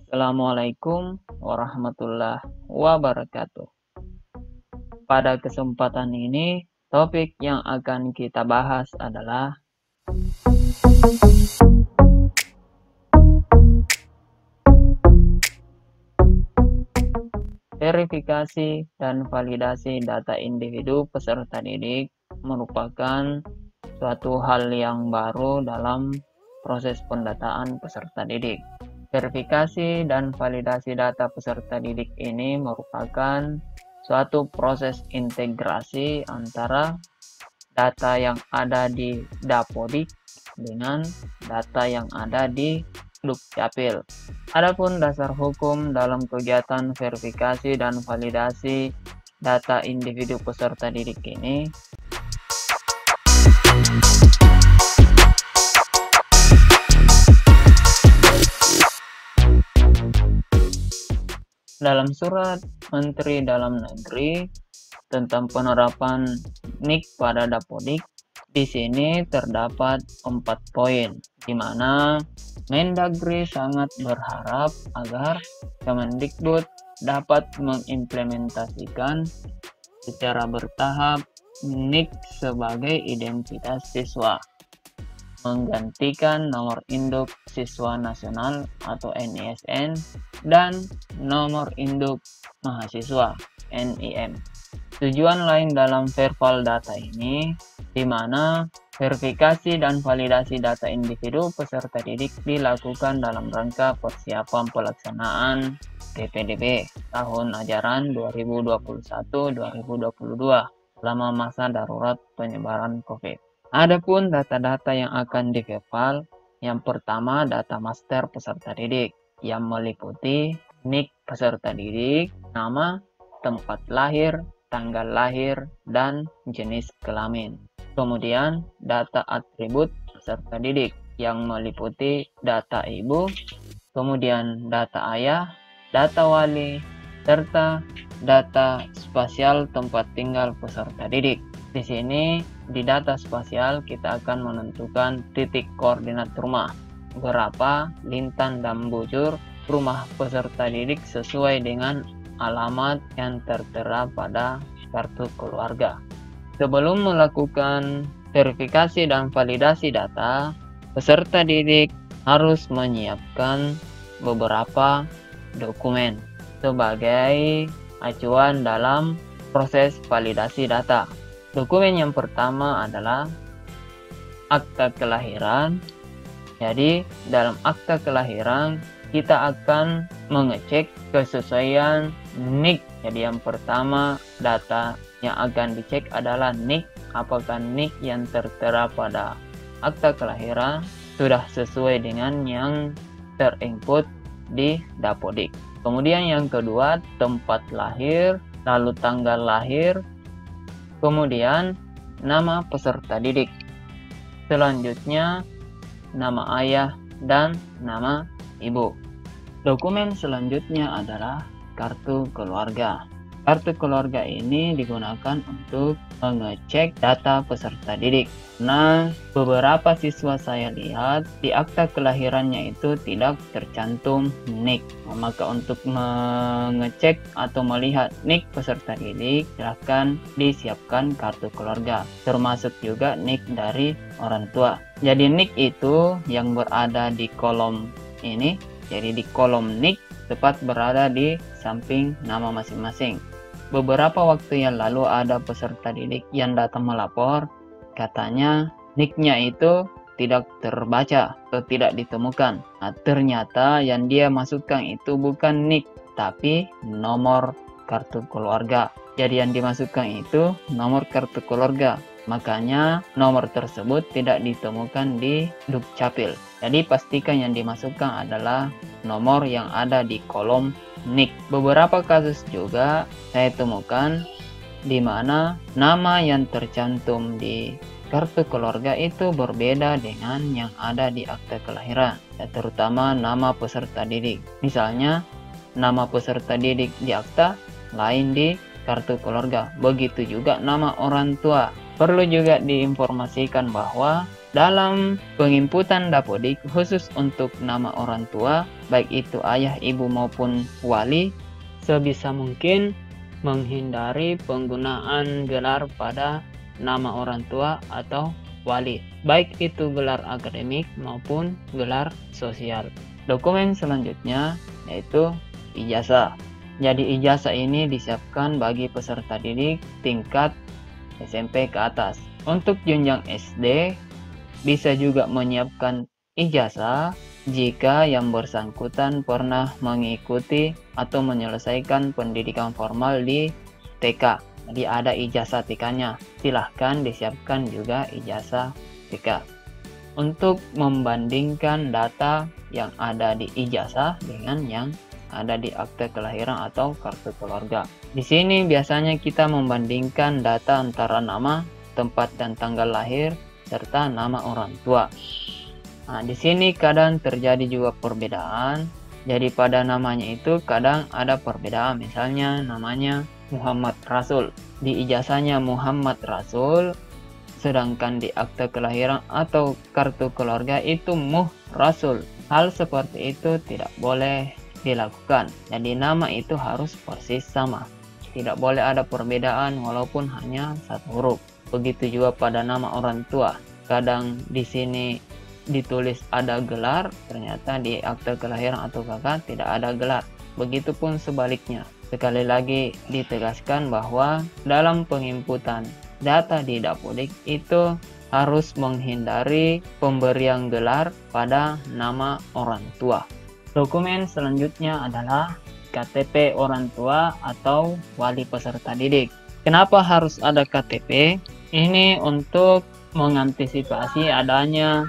Assalamualaikum warahmatullahi wabarakatuh. Pada kesempatan ini, topik yang akan kita bahas adalah verifikasi dan validasi data individu peserta didik merupakan suatu hal yang baru dalam proses pendataan peserta didik. Verifikasi dan validasi data peserta didik ini merupakan suatu proses integrasi antara data yang ada di Dapodik dengan data yang ada di Dukcapil. Adapun dasar hukum dalam kegiatan verifikasi dan validasi data individu peserta didik ini dalam surat Menteri Dalam Negeri tentang penerapan NIK pada Dapodik, di sini terdapat 4 poin, di mana Mendagri sangat berharap agar Kemendikbud dapat mengimplementasikan secara bertahap NIK sebagai identitas siswa, menggantikan nomor induk siswa nasional atau NISN dan nomor induk mahasiswa NIM. Tujuan lain dalam verbal data ini, di mana verifikasi dan validasi data individu peserta didik dilakukan dalam rangka persiapan pelaksanaan PPDB tahun ajaran 2021-2022 selama masa darurat penyebaran COVID. Adapun data-data yang akan diverbal, yang pertama data master peserta didik yang meliputi NIK peserta didik, nama, tempat lahir, tanggal lahir, dan jenis kelamin. Kemudian data atribut peserta didik yang meliputi data ibu, kemudian data ayah, data wali, serta data spasial tempat tinggal peserta didik. Di sini di data spasial kita akan menentukan titik koordinat rumah, berapa lintan dan bujur rumah peserta didik sesuai dengan alamat yang tertera pada kartu keluarga. Sebelum melakukan verifikasi dan validasi data, peserta didik harus menyiapkan beberapa dokumen sebagai acuan dalam proses validasi data. Dokumen yang pertama adalah akta kelahiran. Jadi, dalam akta kelahiran kita akan mengecek kesesuaian NIK. Jadi yang pertama data yang akan dicek adalah NIK. Apakah NIK yang tertera pada akta kelahiran sudah sesuai dengan yang terinput di Dapodik. Kemudian yang kedua tempat lahir, lalu tanggal lahir, kemudian nama peserta didik. Selanjutnya nama ayah dan nama ibu. Dokumen selanjutnya adalah kartu keluarga. Kartu keluarga ini digunakan untuk mengecek data peserta didik. Nah, beberapa siswa saya lihat di akta kelahirannya itu tidak tercantum NIK. Maka untuk mengecek atau melihat NIK peserta didik, silahkan disiapkan kartu keluarga. Termasuk juga NIK dari orang tua. Jadi NIK itu yang berada di kolom ini. Jadi di kolom NIK tepat berada di samping nama masing-masing. Beberapa waktu yang lalu ada peserta didik yang datang melapor, katanya NIK-nya itu tidak terbaca atau tidak ditemukan. Nah, ternyata yang dia masukkan itu bukan NIK, tapi nomor kartu keluarga. Jadi yang dimasukkan itu nomor kartu keluarga. Makanya nomor tersebut tidak ditemukan di Dukcapil. Jadi pastikan yang dimasukkan adalah nomor yang ada di kolom NIK. Beberapa kasus juga saya temukan di mana nama yang tercantum di kartu keluarga itu berbeda dengan yang ada di akta kelahiran, terutama nama peserta didik. Misalnya nama peserta didik di akta lain di kartu keluarga. Begitu juga nama orang tua. Perlu juga diinformasikan bahwa Dalam penginputan Dapodik khusus untuk nama orang tua, baik itu ayah, ibu maupun wali, sebisa mungkin menghindari penggunaan gelar pada nama orang tua atau wali, baik itu gelar akademik maupun gelar sosial. Dokumen selanjutnya yaitu ijazah. Jadi ijazah ini disiapkan bagi peserta didik tingkat SMP ke atas. Untuk jenjang SD, bisa juga menyiapkan ijazah jika yang bersangkutan pernah mengikuti atau menyelesaikan pendidikan formal di TK. Jadi ada ijazah TK-nya. Silahkan disiapkan juga ijazah TK. Untuk membandingkan data yang ada di ijazah dengan yang ada di akte kelahiran atau kartu keluarga. Di sini biasanya kita membandingkan data antara nama, tempat dan tanggal lahir serta nama orang tua. Nah, di sini kadang terjadi juga perbedaan. Jadi pada namanya itu kadang ada perbedaan. Misalnya namanya Muhammad Rasul. Di ijazahnya Muhammad Rasul, sedangkan di akte kelahiran atau kartu keluarga itu Muh Rasul. Hal seperti itu tidak boleh dilakukan. Jadi nama itu harus persis sama. Tidak boleh ada perbedaan walaupun hanya satu huruf. Begitu juga pada nama orang tua. Kadang di sini ditulis ada gelar, ternyata di akte kelahiran atau KK tidak ada gelar. Begitupun sebaliknya. Sekali lagi ditegaskan bahwa dalam penginputan data di Dapodik itu harus menghindari pemberian gelar pada nama orang tua. Dokumen selanjutnya adalah KTP orang tua atau wali peserta didik. Kenapa harus ada KTP? Ini untuk mengantisipasi adanya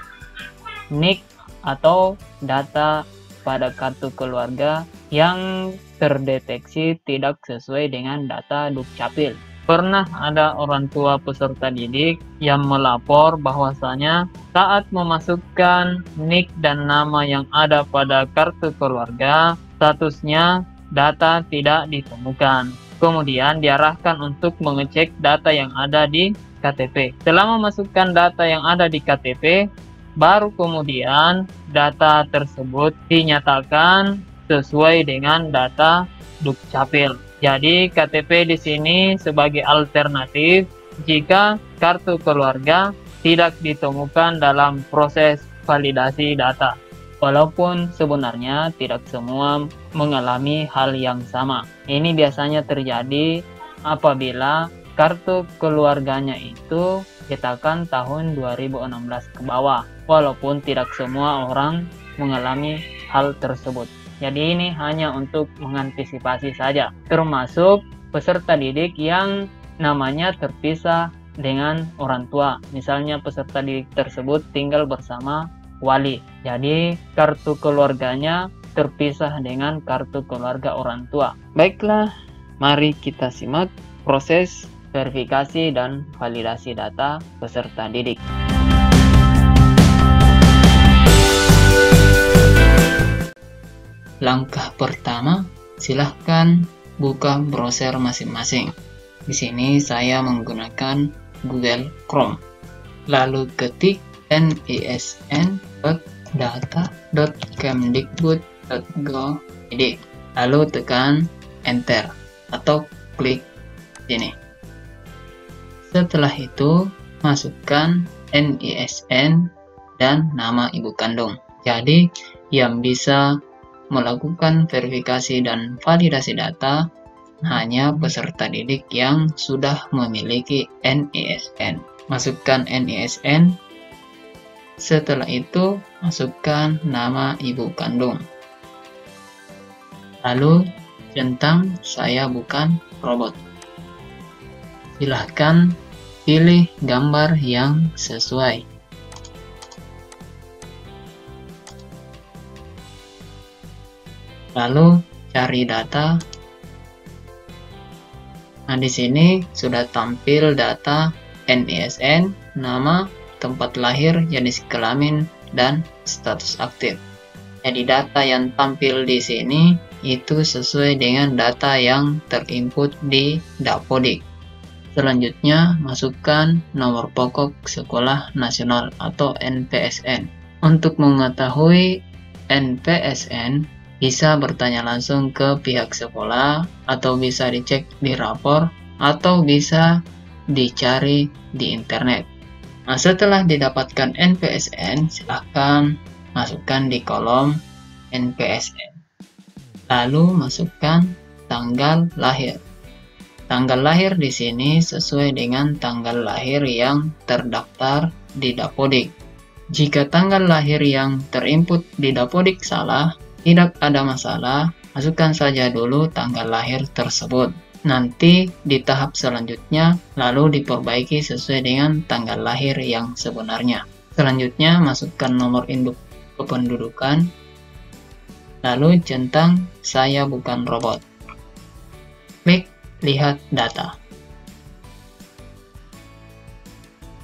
NIK atau data pada kartu keluarga yang terdeteksi tidak sesuai dengan data Dukcapil. Pernah ada orang tua peserta didik yang melapor bahwasanya saat memasukkan NIK dan nama yang ada pada kartu keluarga, statusnya data tidak ditemukan. Kemudian diarahkan untuk mengecek data yang ada di KTP. Setelah memasukkan data yang ada di KTP, baru kemudian data tersebut dinyatakan sesuai dengan data Dukcapil. Jadi KTP di sini sebagai alternatif jika kartu keluarga tidak ditemukan dalam proses validasi data. Walaupun sebenarnya tidak semua mengalami hal yang sama. Ini biasanya terjadi apabila kartu keluarganya itu cetakan tahun 2016 ke bawah. Walaupun tidak semua orang mengalami hal tersebut. Jadi ini hanya untuk mengantisipasi saja. Termasuk peserta didik yang namanya terpisah dengan orang tua. Misalnya peserta didik tersebut tinggal bersama wali. Jadi kartu keluarganya terpisah dengan kartu keluarga orang tua. Baiklah, mari kita simak proses verifikasi dan validasi data peserta didik. Langkah pertama, silahkan buka browser masing-masing. Di sini saya menggunakan Google Chrome. Lalu ketik nisn.data.kemdikbud.go.id. Lalu tekan Enter atau klik sini. Setelah itu, masukkan NISN dan nama ibu kandung. Jadi, yang bisa melakukan verifikasi dan validasi data hanya peserta didik yang sudah memiliki NISN. Masukkan NISN. Setelah itu, masukkan nama ibu kandung. Lalu, centang saya bukan robot. Silahkan pilih gambar yang sesuai. Lalu cari data. Nah, di sini sudah tampil data NISN, nama, tempat lahir, jenis kelamin, dan status aktif. Jadi data yang tampil di sini itu sesuai dengan data yang terinput di Dapodik. Selanjutnya, masukkan nomor pokok sekolah nasional atau NPSN. Untuk mengetahui NPSN, bisa bertanya langsung ke pihak sekolah, atau bisa dicek di rapor, atau bisa dicari di internet. Nah, setelah didapatkan NPSN, silahkan masukkan di kolom NPSN. Lalu masukkan tanggal lahir. Tanggal lahir di sini sesuai dengan tanggal lahir yang terdaftar di Dapodik. Jika tanggal lahir yang terinput di Dapodik salah, tidak ada masalah, masukkan saja dulu tanggal lahir tersebut. Nanti di tahap selanjutnya, lalu diperbaiki sesuai dengan tanggal lahir yang sebenarnya. Selanjutnya, masukkan nomor induk kependudukan, lalu centang "Saya bukan robot". Klik lihat data.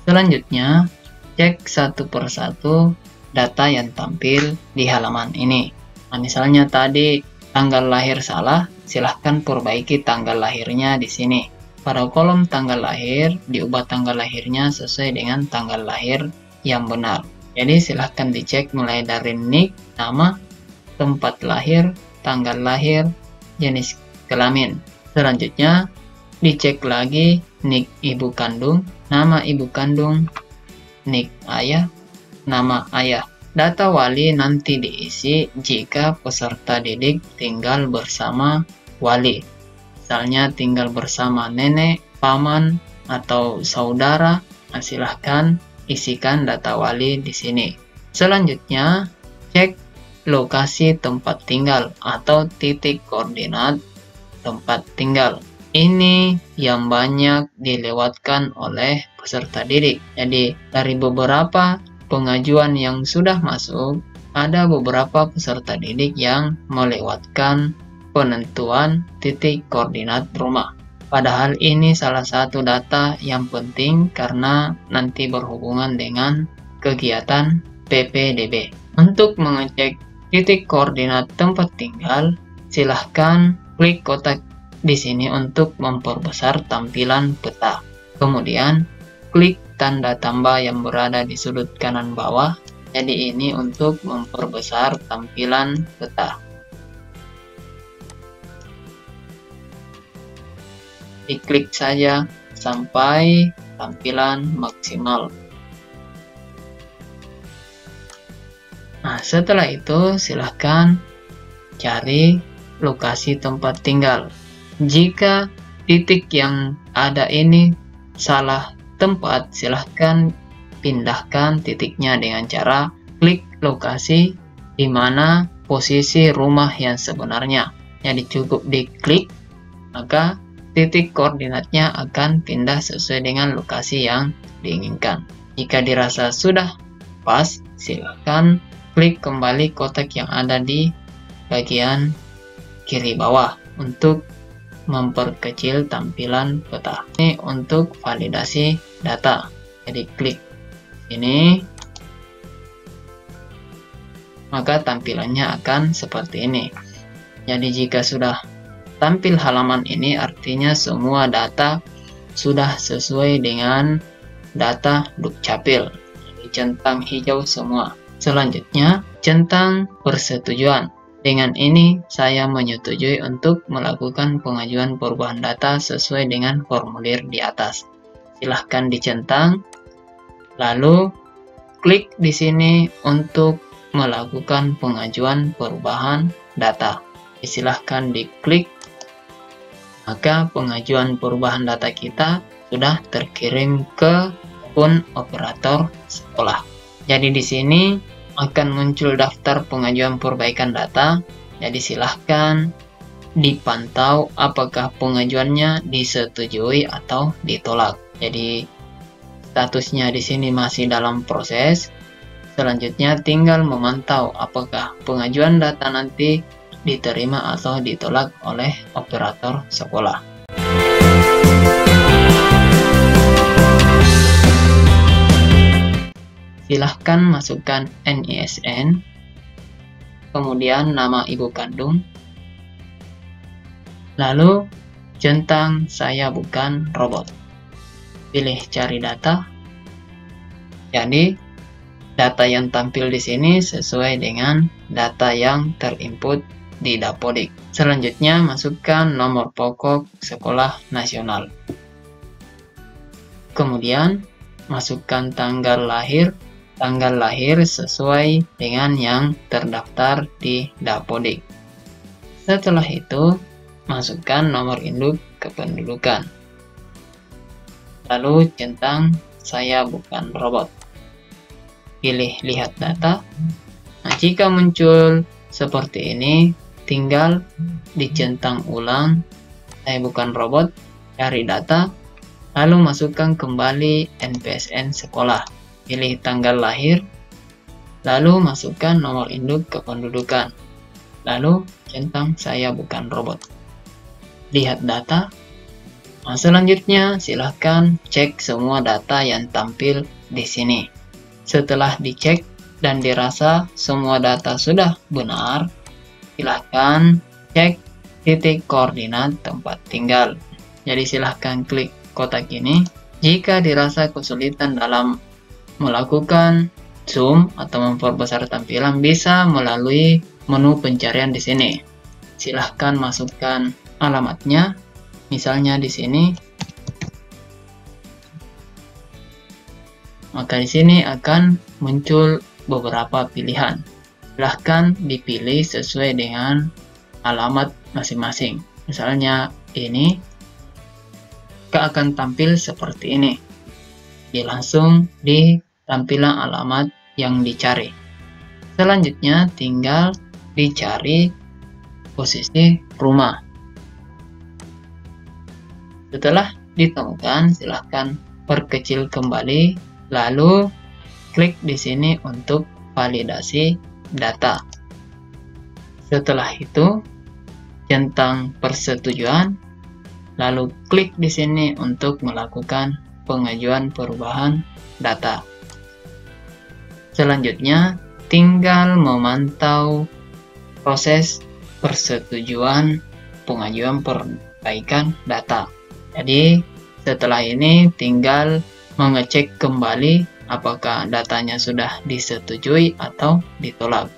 Selanjutnya, cek satu persatu data yang tampil di halaman ini. Nah, misalnya tadi tanggal lahir salah, silahkan perbaiki tanggal lahirnya di sini. Pada kolom tanggal lahir, diubah tanggal lahirnya sesuai dengan tanggal lahir yang benar. Jadi silahkan dicek mulai dari nik, nama, tempat lahir, tanggal lahir, jenis kelamin. Selanjutnya, dicek lagi nik ibu kandung, nama ibu kandung, nik ayah, nama ayah. Data wali nanti diisi jika peserta didik tinggal bersama wali. Misalnya tinggal bersama nenek, paman, atau saudara, silahkan isikan data wali di sini. Selanjutnya, cek lokasi tempat tinggal atau titik koordinat tempat tinggal. Ini yang banyak dilewatkan oleh peserta didik. Jadi dari beberapa pengajuan yang sudah masuk, ada beberapa peserta didik yang melewatkan penentuan titik koordinat rumah. Padahal ini salah satu data yang penting karena nanti berhubungan dengan kegiatan PPDB. Untuk mengecek titik koordinat tempat tinggal, silahkan klik kotak di sini untuk memperbesar tampilan peta. Kemudian klik tanda tambah yang berada di sudut kanan bawah. Jadi ini untuk memperbesar tampilan peta. Diklik saja sampai tampilan maksimal. Nah, setelah itu silahkan cari lokasi tempat tinggal. Jika titik yang ada ini salah tempat, silahkan pindahkan titiknya dengan cara klik lokasi di mana posisi rumah yang sebenarnya. Jadi cukup diklik, maka titik koordinatnya akan pindah sesuai dengan lokasi yang diinginkan. Jika dirasa sudah pas, silahkan klik kembali kotak yang ada di bagian kiri bawah untuk memperkecil tampilan peta. Ini untuk validasi data. Jadi klik ini, maka tampilannya akan seperti ini. Jadi jika sudah tampil halaman ini, artinya semua data sudah sesuai dengan data Dukcapil. Jadi centang hijau semua. Selanjutnya, centang persetujuan. Dengan ini, saya menyetujui untuk melakukan pengajuan perubahan data sesuai dengan formulir di atas. Silahkan dicentang, lalu klik di sini untuk melakukan pengajuan perubahan data. Silahkan diklik, maka pengajuan perubahan data kita sudah terkirim ke akun operator sekolah. Jadi di sini akan muncul daftar pengajuan perbaikan data. Jadi silahkan dipantau apakah pengajuannya disetujui atau ditolak. Jadi statusnya di sini masih dalam proses. Selanjutnya tinggal memantau apakah pengajuan data nanti diterima atau ditolak oleh operator sekolah. Silahkan masukkan NISN, kemudian nama ibu kandung, lalu centang "Saya bukan robot". pilih cari data. Jadi data yang tampil di sini sesuai dengan data yang terinput di Dapodik. Selanjutnya masukkan nomor pokok sekolah nasional. Kemudian masukkan tanggal lahir. Tanggal lahir sesuai dengan yang terdaftar di Dapodik. Setelah itu, masukkan nomor induk kependudukan. Lalu centang saya bukan robot. Pilih lihat data. Nah, jika muncul seperti ini, tinggal dicentang ulang saya bukan robot, cari data, lalu masukkan kembali NPSN sekolah. Pilih tanggal lahir, lalu masukkan nomor induk kependudukan, lalu centang saya bukan robot. Lihat data. Nah, selanjutnya silahkan cek semua data yang tampil di sini. Setelah dicek dan dirasa semua data sudah benar, silahkan cek titik koordinat tempat tinggal. Jadi silahkan klik kotak ini. Jika dirasa kesulitan dalam melakukan zoom atau memperbesar tampilan, bisa melalui menu pencarian di sini. Silahkan masukkan alamatnya, misalnya di sini. Maka di sini akan muncul beberapa pilihan. Silahkan dipilih sesuai dengan alamat masing-masing. Misalnya ini akan tampil seperti ini. Langsung di tampilan alamat yang dicari. Selanjutnya tinggal dicari posisi rumah. Setelah ditemukan, silahkan perkecil kembali, lalu klik di sini untuk validasi data. Setelah itu, centang persetujuan, lalu klik di sini untuk melakukan pengajuan perubahan data. Selanjutnya, tinggal memantau proses persetujuan pengajuan perbaikan data. Jadi, setelah ini tinggal mengecek kembali apakah datanya sudah disetujui atau ditolak.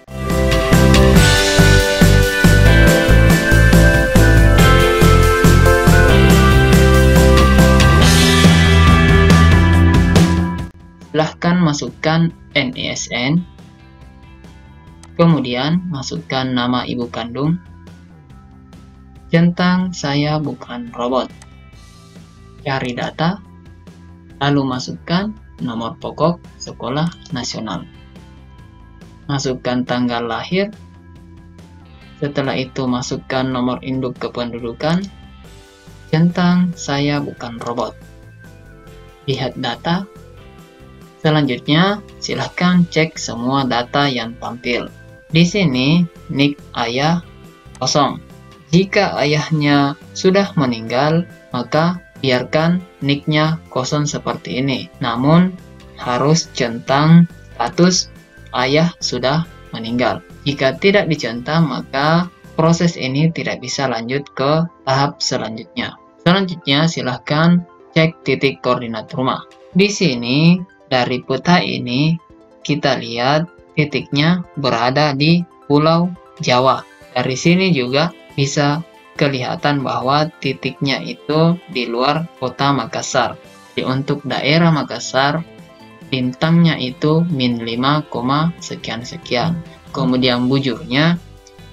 Silahkan masukkan NISN, kemudian masukkan nama ibu kandung, centang saya bukan robot, cari data, lalu masukkan nomor pokok sekolah nasional, masukkan tanggal lahir, setelah itu masukkan nomor induk kependudukan, centang saya bukan robot, lihat data. Selanjutnya, silahkan cek semua data yang tampil. Di sini, nik ayah kosong. Jika ayahnya sudah meninggal, maka biarkan niknya kosong seperti ini. Namun, harus centang status ayah sudah meninggal. Jika tidak dicentang, maka proses ini tidak bisa lanjut ke tahap selanjutnya. Selanjutnya, silahkan cek titik koordinat rumah. Di sini, dari peta ini, kita lihat titiknya berada di Pulau Jawa. Dari sini juga bisa kelihatan bahwa titiknya itu di luar kota Makassar. Jadi untuk daerah Makassar, bintangnya itu -5, sekian-sekian. Kemudian bujurnya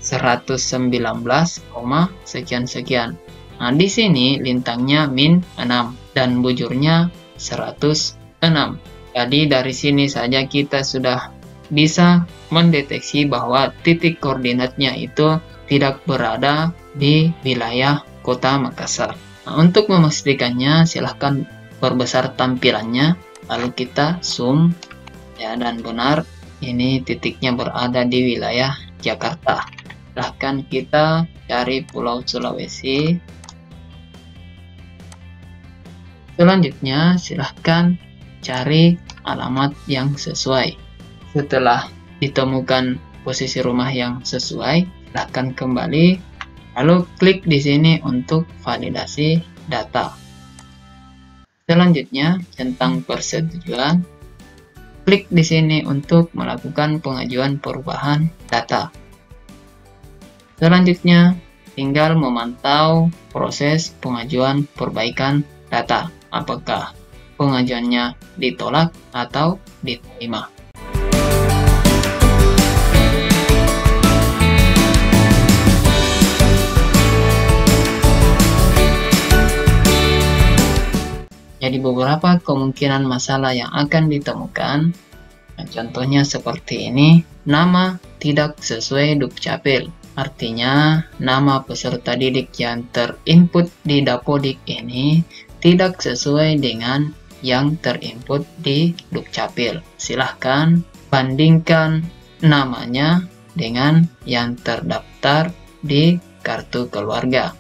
119, sekian-sekian. Nah, di sini lintangnya -6 dan bujurnya 106. Jadi dari sini saja kita sudah bisa mendeteksi bahwa titik koordinatnya itu tidak berada di wilayah kota Makassar. Nah, untuk memastikannya silahkan perbesar tampilannya, lalu kita zoom ya, dan benar ini titiknya berada di wilayah Jakarta. Silahkan kita cari Pulau Sulawesi. Selanjutnya silahkan cari alamat yang sesuai. Setelah ditemukan posisi rumah yang sesuai, silahkan kembali, lalu klik di sini untuk validasi data. Selanjutnya, centang persetujuan. Klik di sini untuk melakukan pengajuan perubahan data. Selanjutnya, tinggal memantau proses pengajuan perbaikan data. Apakah pengajuannya ditolak atau diterima. Jadi beberapa kemungkinan masalah yang akan ditemukan. Nah, contohnya seperti ini, nama tidak sesuai Dukcapil. Artinya, nama peserta didik yang terinput di Dapodik ini tidak sesuai dengan yang terinput di Dukcapil. Silahkan bandingkan namanya dengan yang terdaftar di kartu keluarga.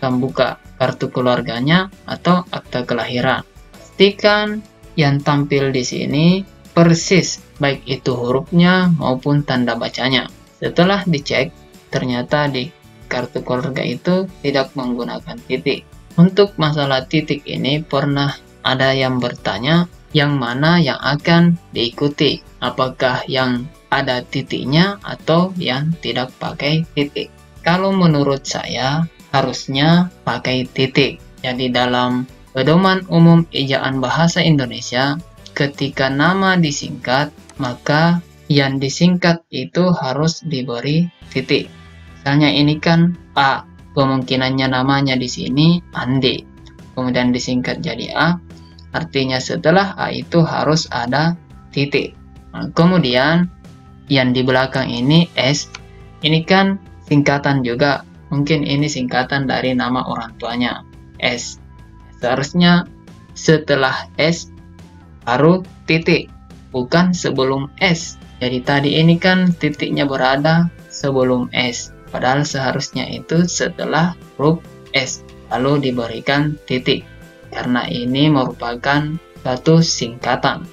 Akan buka kartu keluarganya atau akta kelahiran. Pastikan yang tampil di sini persis, baik itu hurufnya maupun tanda bacanya. Setelah dicek, ternyata di kartu keluarga itu tidak menggunakan titik. Untuk masalah titik ini pernah ada yang bertanya yang mana yang akan diikuti. Apakah yang ada titiknya atau yang tidak pakai titik. Kalau menurut saya harusnya pakai titik. Jadi dalam Pedoman Umum Ejaan Bahasa Indonesia, ketika nama disingkat, maka yang disingkat itu harus diberi titik. Misalnya ini kan A, kemungkinannya namanya di sini Andi. Kemudian disingkat jadi A, artinya setelah A itu harus ada titik. Nah, kemudian yang di belakang ini S, ini kan singkatan juga. Mungkin ini singkatan dari nama orang tuanya, S. Seharusnya setelah S baru titik, bukan sebelum S. Jadi tadi ini kan titiknya berada sebelum S. Padahal seharusnya itu setelah huruf S, lalu diberikan titik. Karena ini merupakan satu singkatan.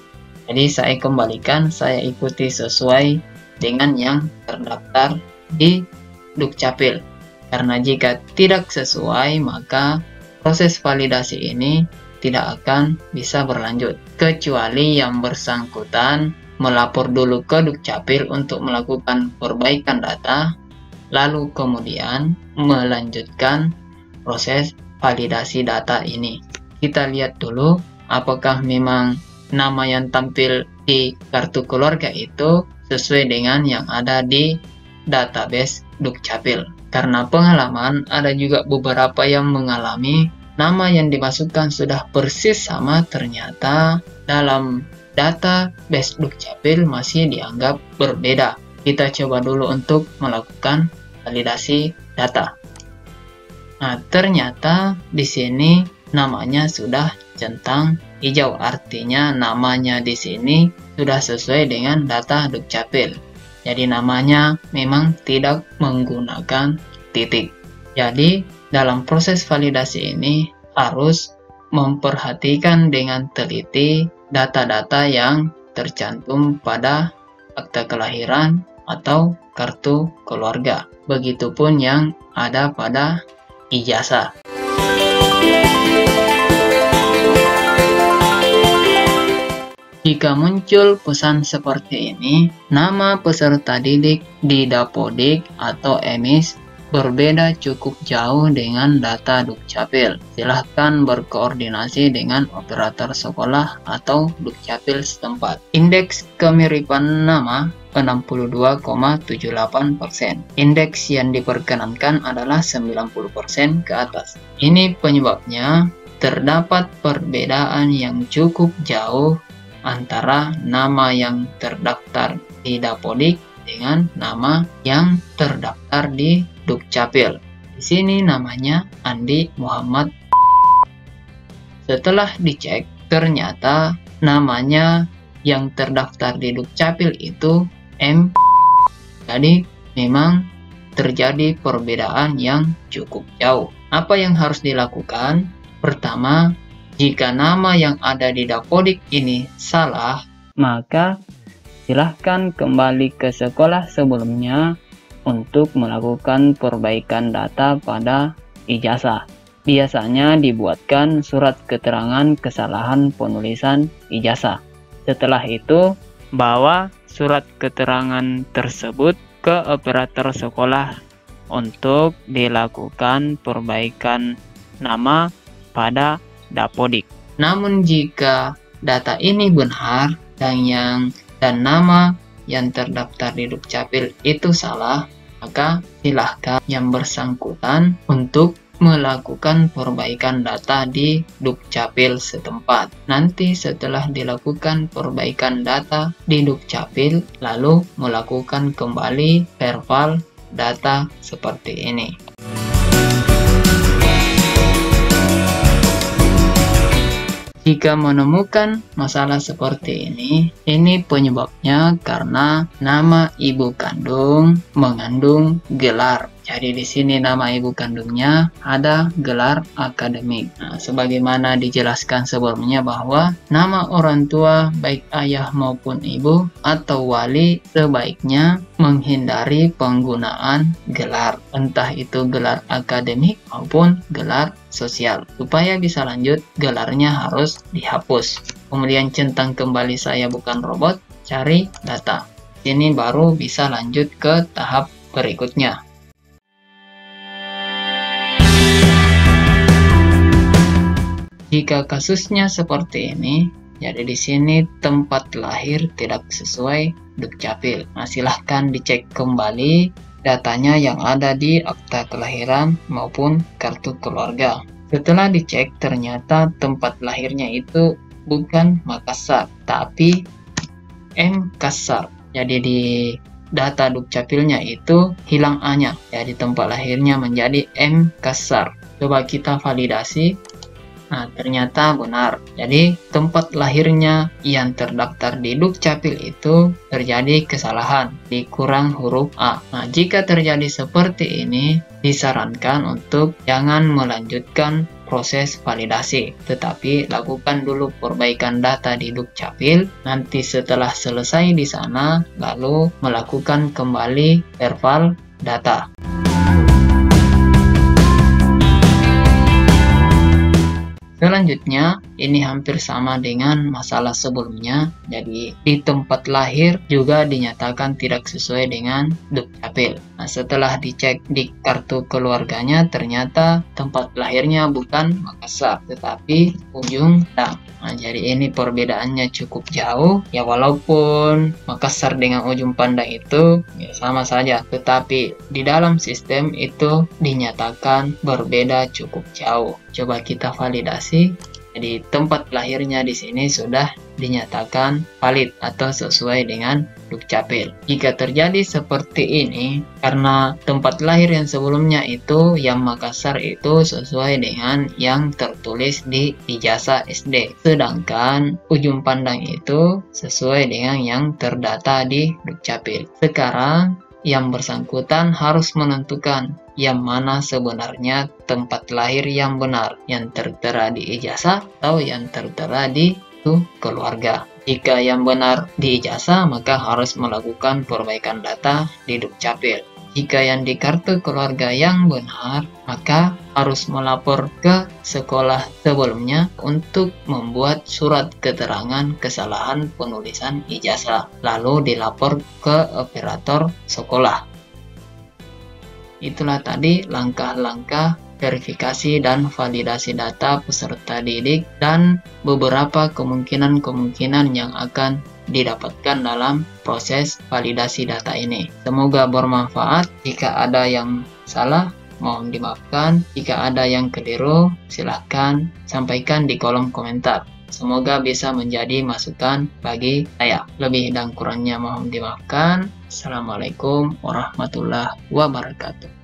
Jadi saya kembalikan, saya ikuti sesuai dengan yang terdaftar di Dukcapil. Karena jika tidak sesuai, maka proses validasi ini tidak akan bisa berlanjut. Kecuali yang bersangkutan melapor dulu ke Dukcapil untuk melakukan perbaikan data, lalu kemudian melanjutkan proses validasi data ini. Kita lihat dulu apakah memang nama yang tampil di kartu keluarga itu sesuai dengan yang ada di database Dukcapil. Karena pengalaman, ada juga beberapa yang mengalami nama yang dimasukkan sudah persis sama, ternyata dalam database Dukcapil masih dianggap berbeda. Kita coba dulu untuk melakukan validasi data. Nah, ternyata di sini namanya sudah centang hijau, artinya namanya di sini sudah sesuai dengan data Dukcapil. Jadi namanya memang tidak menggunakan titik. Jadi dalam proses validasi ini harus memperhatikan dengan teliti data-data yang tercantum pada akta kelahiran atau kartu keluarga. Begitupun yang ada pada ijazah. Jika muncul pesan seperti ini, nama peserta didik di Dapodik atau EMIS berbeda cukup jauh dengan data Dukcapil. Silahkan berkoordinasi dengan operator sekolah atau Dukcapil setempat. Indeks kemiripan nama 62,78%. Indeks yang diperkenankan adalah 90% ke atas. Ini penyebabnya terdapat perbedaan yang cukup jauh antara nama yang terdaftar di Dapodik dengan nama yang terdaftar di Dukcapil. Di sini namanya Andi Muhammad. Setelah dicek, ternyata namanya yang terdaftar di Dukcapil itu M. Jadi memang terjadi perbedaan yang cukup jauh. Apa yang harus dilakukan? Pertama, jika nama yang ada di Dapodik ini salah, maka silahkan kembali ke sekolah sebelumnya untuk melakukan perbaikan data pada ijazah. biasanya dibuatkan surat keterangan kesalahan penulisan ijazah. Setelah itu, bawa surat keterangan tersebut ke operator sekolah untuk dilakukan perbaikan nama pada Dapodik. Namun jika data ini benar dan nama yang terdaftar di Dukcapil itu salah, maka silahkan yang bersangkutan untuk melakukan perbaikan data di Dukcapil setempat. Nanti setelah dilakukan perbaikan data di Dukcapil, lalu melakukan kembali verval data seperti ini. Jika menemukan masalah seperti ini penyebabnya karena nama ibu kandung mengandung gelar. Jadi di sini nama ibu kandungnya ada gelar akademik. Nah, sebagaimana dijelaskan sebelumnya bahwa nama orang tua baik ayah maupun ibu atau wali sebaiknya menghindari penggunaan gelar, entah itu gelar akademik maupun gelar sosial. Supaya bisa lanjut, gelarnya harus dihapus. Kemudian centang kembali saya bukan robot, cari data. Ini baru bisa lanjut ke tahap berikutnya. Jika kasusnya seperti ini, jadi di sini tempat lahir tidak sesuai Dukcapil. Nah, silahkan dicek kembali datanya yang ada di akta kelahiran maupun kartu keluarga. Setelah dicek, ternyata tempat lahirnya itu bukan Makassar, tapi Makassar. Jadi di data Dukcapilnya itu hilang A-nya, jadi tempat lahirnya menjadi Makassar. Coba kita validasi. Nah, ternyata benar. Jadi, tempat lahirnya yang terdaftar di Dukcapil itu terjadi kesalahan, dikurang huruf A. Nah, jika terjadi seperti ini, disarankan untuk jangan melanjutkan proses validasi, tetapi lakukan dulu perbaikan data di Dukcapil. Nanti setelah selesai di sana, lalu melakukan kembali verval data. Selanjutnya, ini hampir sama dengan masalah sebelumnya. Jadi, di tempat lahir juga dinyatakan tidak sesuai dengan Dukcapil. Nah, setelah dicek di kartu keluarganya, ternyata tempat lahirnya bukan Makassar, tetapi Ujung Pandang. Nah, jadi ini perbedaannya cukup jauh. Ya, walaupun Makassar dengan Ujung Pandang itu ya sama saja, tetapi di dalam sistem itu dinyatakan berbeda cukup jauh. Coba kita validasi. Jadi tempat lahirnya di sini sudah dinyatakan valid atau sesuai dengan Dukcapil. Jika terjadi seperti ini, karena tempat lahir yang sebelumnya itu yang Makassar itu sesuai dengan yang tertulis di ijazah SD, sedangkan Ujung Pandang itu sesuai dengan yang terdata di Dukcapil. Sekarang yang bersangkutan harus menentukan yang mana sebenarnya tempat lahir yang benar, yang tertera di ijazah atau yang tertera di keluarga. Jika yang benar di ijazah, maka harus melakukan perbaikan data di Dukcapil. Jika yang di kartu keluarga yang benar, maka harus melapor ke sekolah sebelumnya untuk membuat surat keterangan kesalahan penulisan ijazah, lalu dilapor ke operator sekolah. Itulah tadi langkah-langkah verifikasi dan validasi data peserta didik dan beberapa kemungkinan-kemungkinan yang akan didapatkan dalam proses validasi data ini. Semoga bermanfaat. Jika ada yang salah, mohon dimaafkan. Jika ada yang keliru, silahkan sampaikan di kolom komentar. Semoga bisa menjadi masukan bagi saya. Lebih dan kurangnya mohon dimaafkan. Assalamualaikum warahmatullahi wabarakatuh.